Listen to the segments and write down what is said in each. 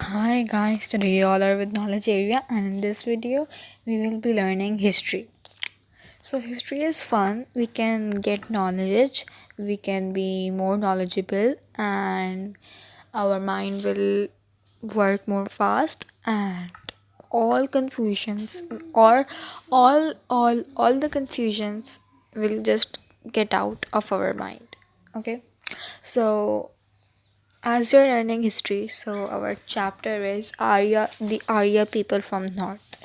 Hi guys, today you all are with Knowledge Area, and in this video we will be learning history. So history is fun. We can get knowledge, we can be more knowledgeable, and our mind will work more fast, and all confusions or all the confusions will just get out of our mind. Okay? So as we are learning history, so our chapter is the Arya people from North.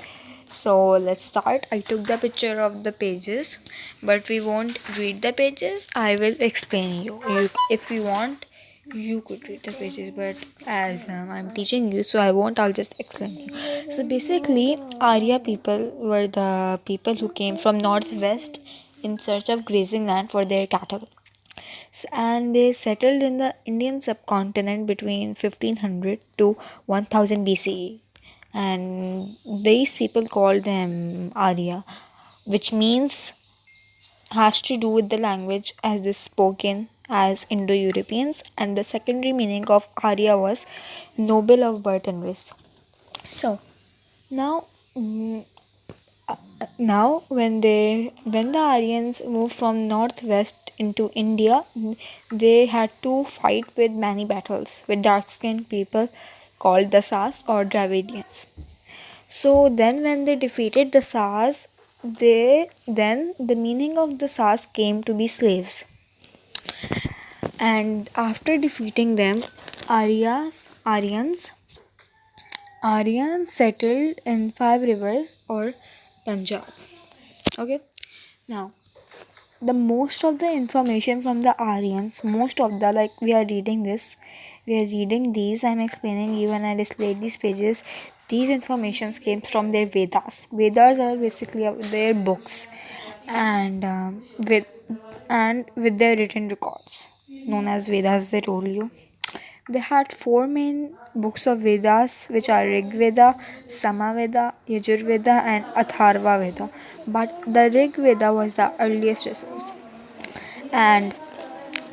So let's start. I took the picture of the pages, but we won't read the pages. I will explain you. If you want, you could read the pages, but as I'm teaching you, so I won't. I'll just explain you. So basically, Arya people were the people who came from northwest in search of grazing land for their cattle, and they settled in the Indian subcontinent between 1500 to 1000 BCE. And these people called them Arya, which means has to do with the language as they spoken as Indo-Europeans, and the secondary meaning of Arya was noble of birth and race. So now mm, now when the Aryans moved from northwest into India, they had to fight with many battles with dark skinned people called the Sas or Dravidians. So then when they defeated the Sas, they then the meaning of the Sas came to be slaves. And after defeating them, Aryans settled in Five Rivers or Punjab. Okay. Now the most of the information from the Aryans, most of the, like, we are reading these, I'm explaining you, and I displayed these pages. These informations came from their Vedas are basically their books, and with their written records known as Vedas, they told you. They had four main books of Vedas, which are Rig Veda, Samaveda, Yajurveda, and Atharva Veda. But the Rig Veda was the earliest resource, and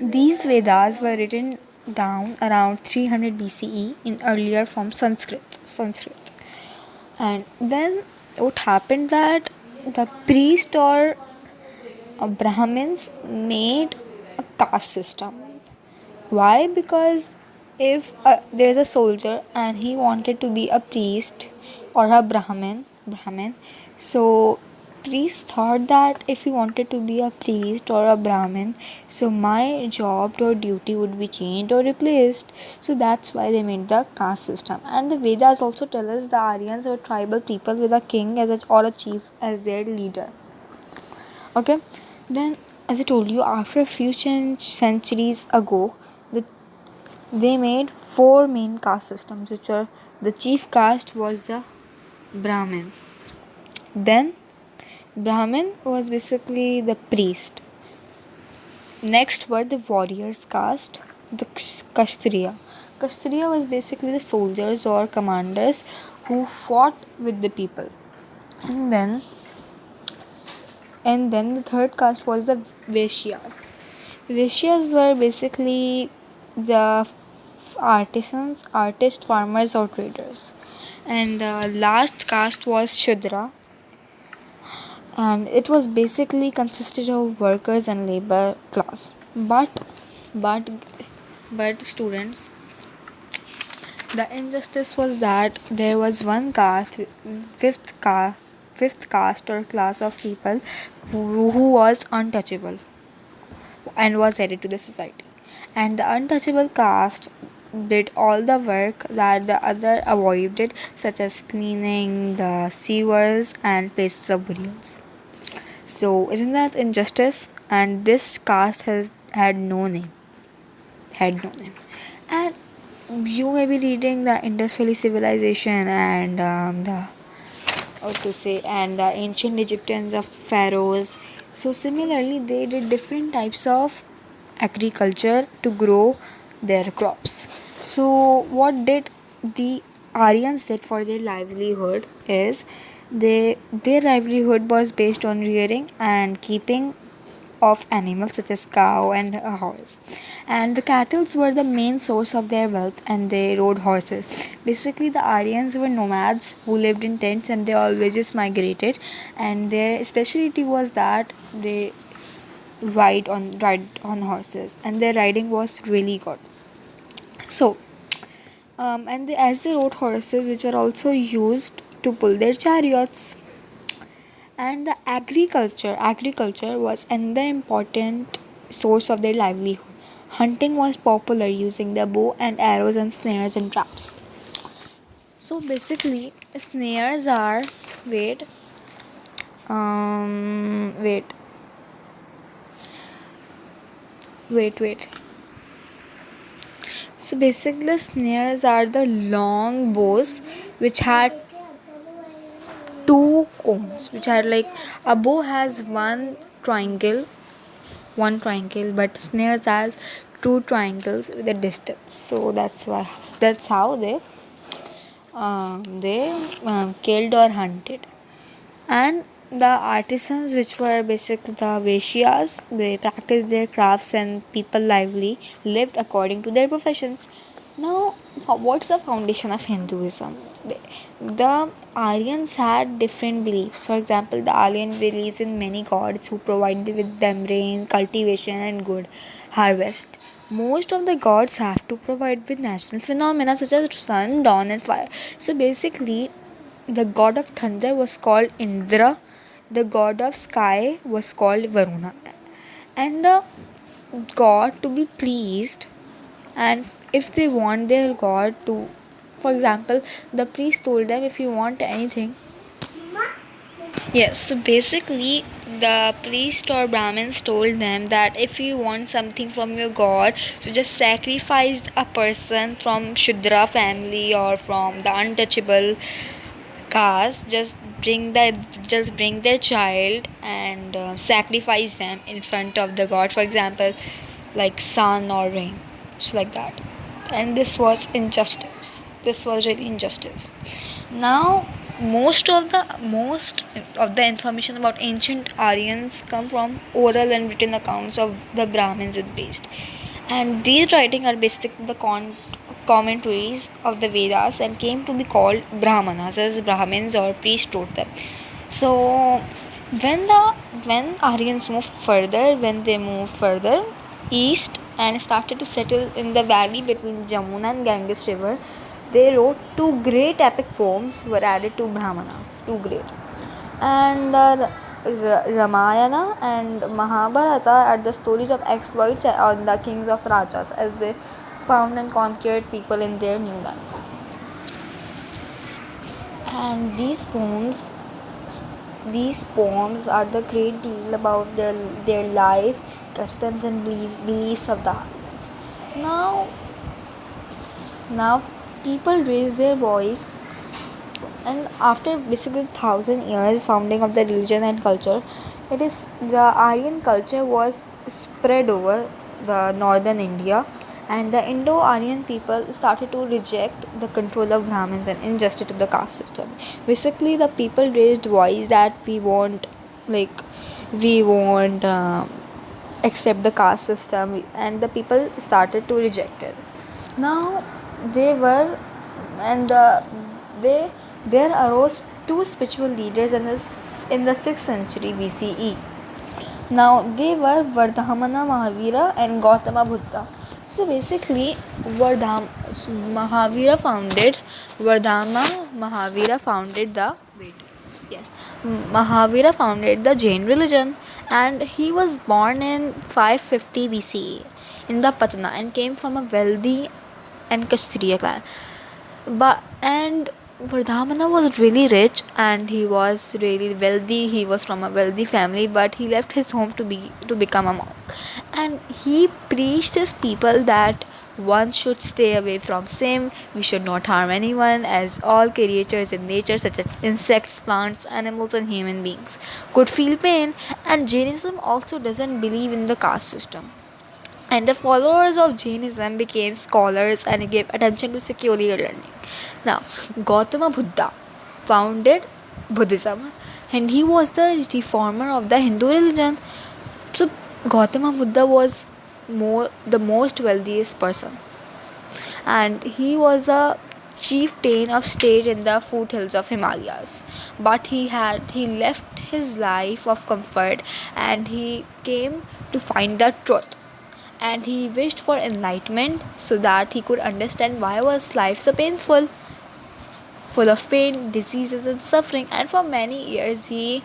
these Vedas were written down around 300 BCE in earlier from Sanskrit. And then what happened that the priest or Brahmins made a caste system. Why? Because if there's a soldier and he wanted to be a priest or a Brahmin, so priest thought that if he wanted to be a priest or a Brahmin, so my job or duty would be changed or replaced. So that's why they made the caste system. And the Vedas also tell us the Aryans were tribal people with a king or a chief as their leader. Okay, then as I told you, after a few centuries ago, the they made four main caste systems, which are the chief caste was the Brahmin. Then Brahmin was basically the priest. Next were the warriors caste, the Kshatriya. Kshatriya was basically the soldiers or commanders who fought with the people. And then the third caste was the Vaishyas. Vaishyas were basically the artists, farmers, or traders. And the last caste was Shudra, and it was basically consisted of workers and labor class. But, but students, the injustice was that there was one fifth caste, fifth caste or class of people who was untouchable and was added to the society. And the untouchable caste did all the work that the other avoided, such as cleaning the sewers and places of burials. So, isn't that injustice? And this caste has had no name. And you may be reading the Indus Valley Civilization and the ancient Egyptians of pharaohs. So similarly, they did different types of agriculture to grow their crops. So what did the Aryans did for their livelihood is their livelihood was based on rearing and keeping of animals such as cow and a horse. And the cattle were the main source of their wealth, and they rode horses. Basically, the Aryans were nomads who lived in tents, and they always just migrated. And their specialty was that they ride on horses, and their riding was really good. So, as they rode horses, which were also used to pull their chariots. And the agriculture was another important source of their livelihood. Hunting was popular using the bow and arrows and snares and traps. So basically, snares are wait wait wait. So basically, snares are the long bows which had two cones, which are like a bow has one triangle, but snares has two triangles with a distance. So that's how they killed or hunted. And the artisans, which were basically the Vaishyas, they practiced their crafts, and people lived according to their professions. Now, what's the foundation of Hinduism? The Aryans had different beliefs. For example, the Aryan believes in many gods who provided with them rain, cultivation, and good harvest. Most of the gods have to provide with natural phenomena such as sun, dawn, and fire. So basically, the god of thunder was called Indra, the god of sky was called Varuna. And the god to be pleased, and if they want their god to, for example, the priest told them, if you want anything. Yes, so basically, the priest or Brahmins told them that if you want something from your god, so just sacrifice a person from Shudra family or from the untouchable caste. Just bring their child and sacrifice them in front of the god. For example, like sun or rain, so like that. And this was injustice. This was really injustice. Now, most of the information about ancient Aryans come from oral and written accounts of the Brahmins and priests. And these writings are basically the commentaries of the Vedas and came to be called Brahmanas, as Brahmins or priests wrote them. So when Aryans when they moved further east and started to settle in the valley between Jamuna and Ganges river, they wrote two great epic poems were added to Brahmanas, two great. And the Ramayana and Mahabharata are the stories of exploits on the kings of Rajas as they found and conquered people in their new lands. And these poems are the great deal about their life, customs, and beliefs of the Aryans. Now people raise their voice, and after basically 1,000 years founding of the religion and culture, it is the Aryan culture was spread over the northern India, and the Indo-Aryan people started to reject the control of Brahmins and injustice to the caste system. Basically, the people raised voice that we won't accept the caste system, and the people started to reject it. Now they were and they there arose two spiritual leaders in the 6th century BCE. Now they were Vardhamana Mahavira and Gautama Buddha. So basically, Vardham Mahavira founded Vardhama Mahavira founded the wait yes Mahavira founded the Jain religion, and he was born in 550 BCE in the Patna and came from a wealthy and Kshatriya clan. But and Vardhamana was really rich and he was really wealthy. He was from a wealthy family, but he left his home to become a monk. And he preached his people that one should stay away from sin. We should not harm anyone, as all creatures in nature, such as insects, plants, animals, and human beings, could feel pain. And Jainism also doesn't believe in the caste system, and the followers of Jainism became scholars and gave attention to secular learning. Now, Gautama Buddha founded Buddhism, and he was the reformer of the Hindu religion. So Gautama Buddha was the most wealthiest person, and he was a chieftain of state in the foothills of Himalayas. But he left his life of comfort and he came to find the truth. And he wished for enlightenment so that he could understand why was life so painful, full of pain, diseases and suffering. And for many years he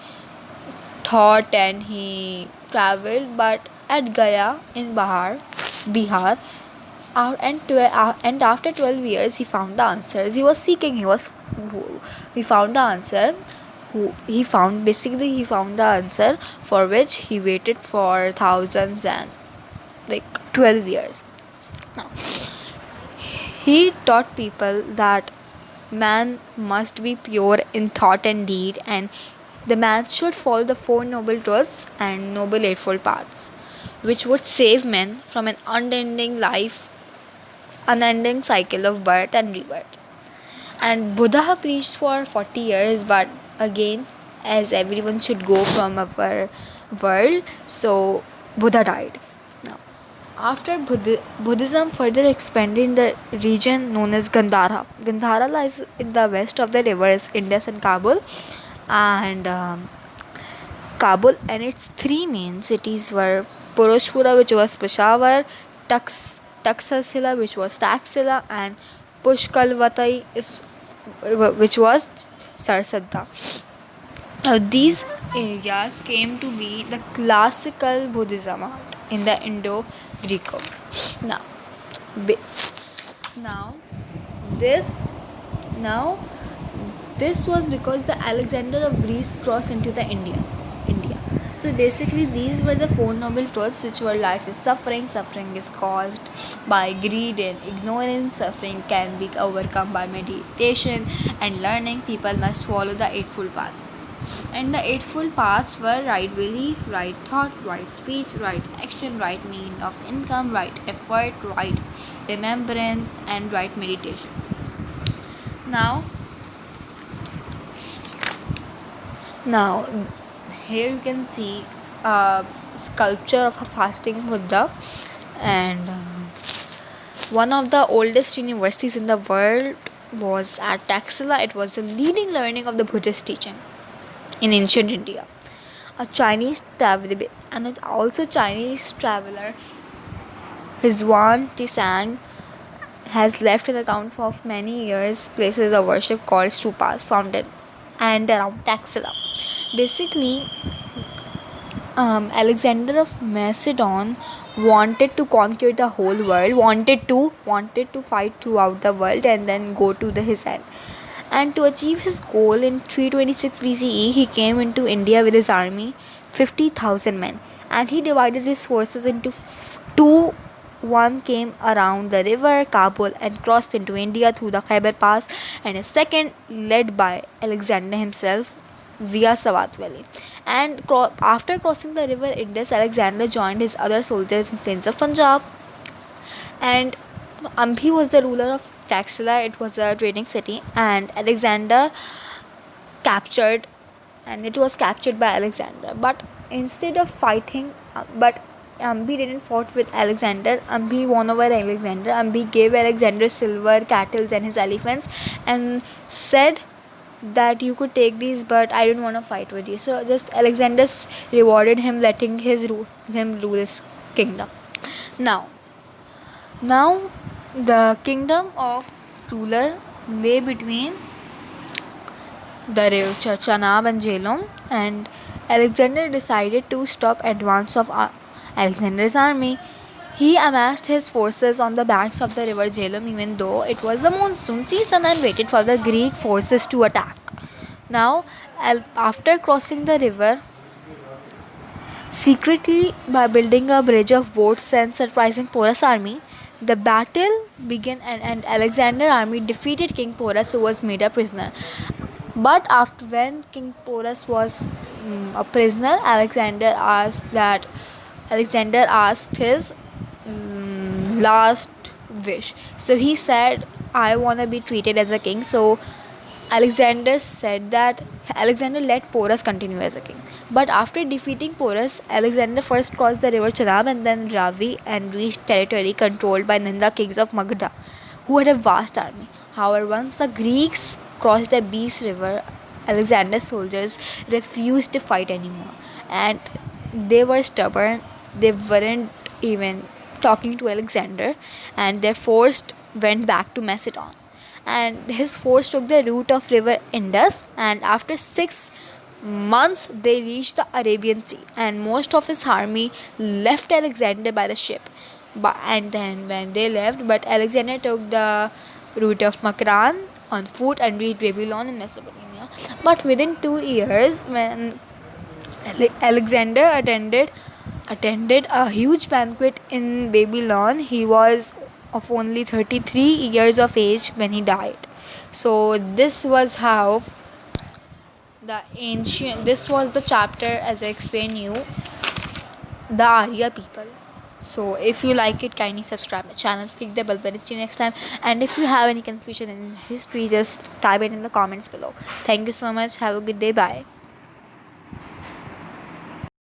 thought and he traveled, but at Gaya in Bihar, and after 12 years he found the answers he was seeking. He found the answer. He found the answer for which he waited for thousands and like 12 years. Now, he taught people that man must be pure in thought and deed, and the man should follow the Four Noble Truths and Noble Eightfold Paths, which would save men from an unending cycle of birth and rebirth. And Buddha preached for 40 years, but again, as everyone should go from our world, so Buddha died. Now, after Buddhism further expanded in the region known as Gandhara. Gandhara lies in the west of the rivers Indus and Kabul, and its three main cities were Poroshpura, which was Peshawar, Taxila, which was Taxila, and Pushkalvatai, which was Sarsadda. These areas came to be the classical Buddhism art in the Indo-Greco. Now, now this now this was because the Alexander of Greece crossed into the India. So basically these were the Four Noble Truths, which were life is suffering, suffering is caused by greed and ignorance, suffering can be overcome by meditation and learning, people must follow the Eightfold Path. And the Eightfold Paths were right belief, right thought, right speech, right action, right mean of income, right effort, right remembrance, and right meditation. Now, Now, here you can see a sculpture of a fasting Buddha, and one of the oldest universities in the world was at Taxila. It was the leading learning of the Buddhist teaching in ancient India. A Chinese traveler, and also Chinese traveler, Huan Tisang, has left an account of many years places of worship called stupas founded and around Taxila. Basically, Alexander of Macedon wanted to conquer the whole world, wanted to fight throughout the world and then go to his end. And to achieve his goal in 326 BCE, he came into India with his army, 50,000 men, and he divided his forces into two. One came around the river Kabul and crossed into India through the Khyber Pass, and a second, led by Alexander himself, via Swat Valley. And after crossing the river Indus, Alexander joined his other soldiers in plains of Punjab. And Ambhi was the ruler of Taxila. It was a trading city, and captured, it was captured by Alexander. But instead of fighting, but Ambi didn't fought with Alexander. Ambi won over Alexander. Ambi gave Alexander silver, cattle, and his elephants, and said that you could take these, but I don't want to fight with you. So just Alexander rewarded him, letting him rule his kingdom. Now the kingdom of ruler lay between the river Chanab and Jhelum, and Alexander decided to stop advance of Alexander's army. He amassed his forces on the banks of the river Jhelum even though it was the monsoon season, and waited for the Greek forces to attack. Now, after crossing the river secretly by building a bridge of boats and surprising Porus' army, the battle began, and Alexander's army defeated King Porus, who was made a prisoner. But after when King Porus was a prisoner, Alexander asked his last wish. So he said, "I want to be treated as a king." So Alexander let Porus continue as a king. But after defeating Porus, Alexander first crossed the river Chenab and then Ravi and reached territory controlled by Nanda kings of Magadha, who had a vast army. However, once the Greeks crossed the Beas River, Alexander's soldiers refused to fight anymore, and they were stubborn. They weren't even talking to Alexander, and their force went back to Macedon. And his force took the route of river Indus, and after 6 months they reached the Arabian Sea, and most of his army left Alexander by the ship. And then when they left, but Alexander took the route of Makran on foot and reached Babylon in Mesopotamia. But within 2 years, when Alexander attended a huge banquet in Babylon, he was of only 33 years of age when he died. So this was how this was the chapter, as I explained you, the Arya people. So if you like it, kindly subscribe my channel, click the bell button. See you next time. And if you have any confusion in history, just type it in the comments below. Thank you so much. Have a good day. Bye.